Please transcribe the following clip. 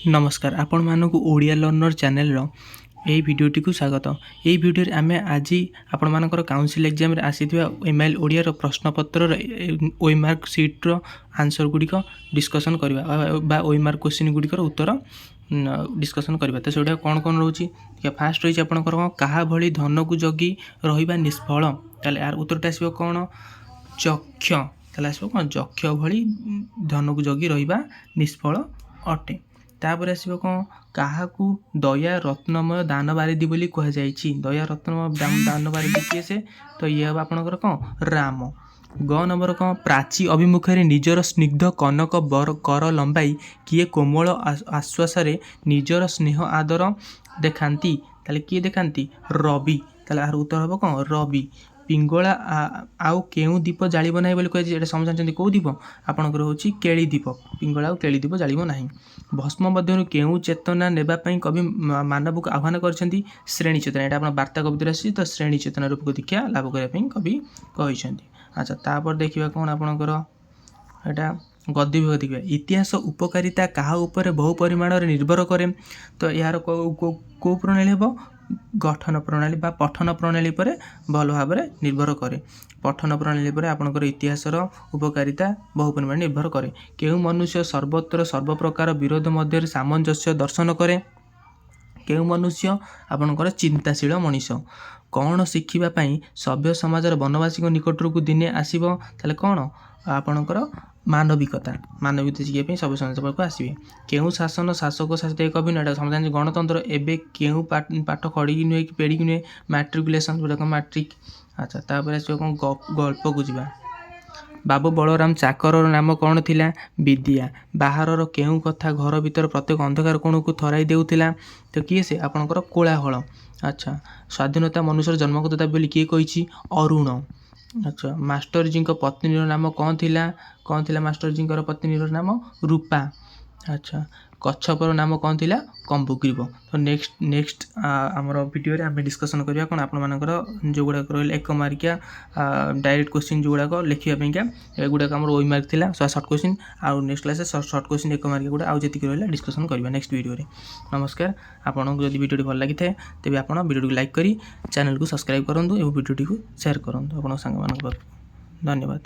नमस्कार आपण मानक ओडिया लर्नर चैनल यही भिडटी को स्वागत। यही भिडियो आम आज आपण मानकर काउंसिल एग्जाम रे आसीथिबा एमआईएल ओडिया प्रश्नपत्र ओएमआर सीट्र आंसर गुड़िक डिस्कसन करवा बा ओएमआर क्वेश्चन गुड़िकर उत्तर डिस्कसन करवा। तो सेटा कौन कौन रोची फास्ट रही आपंकर क्या भली धन को जगी रहा निष्फल ताले यार उत्तरटा आसो कौन चक्ष ताले आसो कौन चक्ष भली धन को जगी रहा निष्फल अटे। तापर आसो कौन क्या दया रत्नमय दान बारिदी बोली कह जाइछि। दया रत्नमय दान बारिदी किए से तो ये हम आपंकर कौन राम। ग नंबर कौन प्राची अभिमुखे निजर स्निग्ध कनक बर कर लंबाई किए कोमल आश्वासरे निजर स्नेह आदर देखाती ताले किए देखाती रवि ताले यार उत्तर हम कौन रवि। पिंगला आउ केउ दीप जालिब ना बोली कहे समझाते कौ दीप आपंकर हूँ केली दीप पिंगला केली दीप जालिब ना। भस्म मध्य केउ चेतना नेबापी कवि मानव को आह्वान कर श्रेणी चेतना यहाँ आप वार्ता कविता आसी तो श्रेणी चेतना रूप को दीक्षा लाभ करने कवि कही। अच्छा तापर देखा कौन आपणकर एटा गद्य विभक्ति देखा इतिहास उपकारिता क्या उपर बहु परिमाण निर्भर करे तो यार कौ प्रणाली हम गठन प्रणाली बा पठन प्रणाली पर भल भाव निर्भर करे। पठन प्रणाली पर आपणकर इतिहासर उपकारिता बहु परिमाण निर्भर करे। केउ मनुष्य सर्वत्र सर्वप्रकार विरोध मध्य सामंजस्य दर्शन करे केउ मनुष्य आपणकर चिंताशील मनीष। कौन शिखापी सभ्य समाजर वनवासी निकटर को दिने आसब ताले कौन आपणकर मानविकता मानविकता शिखापी सब समाज को आसवे। केउ शासन शासक शासित एक कवि समझा गणतंत्र एवं केउ पाठ खड़ी नुहे कि पेड़ी नुहे मैट्रिकुलेसन जोटा मैट्रिक। अच्छा तापर आस गल्प को जा बाबू बलराम चाकर नाम कौन थिला विद्या। बाहर केउ कथा घर भीतर प्रत्येक अंधकार कोण को थराई देउथिला तो किए से आपणकर कोलाहल। अच्छा स्वाधीनता मनुष्य जन्मगतता बोली किए कही अरुण। अच्छा मास्टर जी पत्नी नाम कौन थिला मास्टर जी पत्नी नाम रूपा। अच्छा कच्छपर नाम कौन थिला कंबुग्रीव। तो नेक्स्ट आमर वीडियो आम डिस्कसन करवा कौन आपर जो गुड़ाक रहा एक मार्किया डायरेक्ट क्वेश्चन जो गुड़ाक लिखापी गुड़ाक आम ओएमआर थिला सर्ट क्वेश्चन आउ नेक्स्ट क्लास सर्ट क्वेश्चन एक मार्किया गुड़ा आउ जी रहा डिस्कसन करवा नेक्स्ट वीडियो रे। नमस्कार आपको जब वीडियो भल लगी था तेज आप वीडियो लाइक करी चैनल को सब्सक्राइब करूँ और वीडियो को शेयर करूँ आप सांग। धन्यवाद।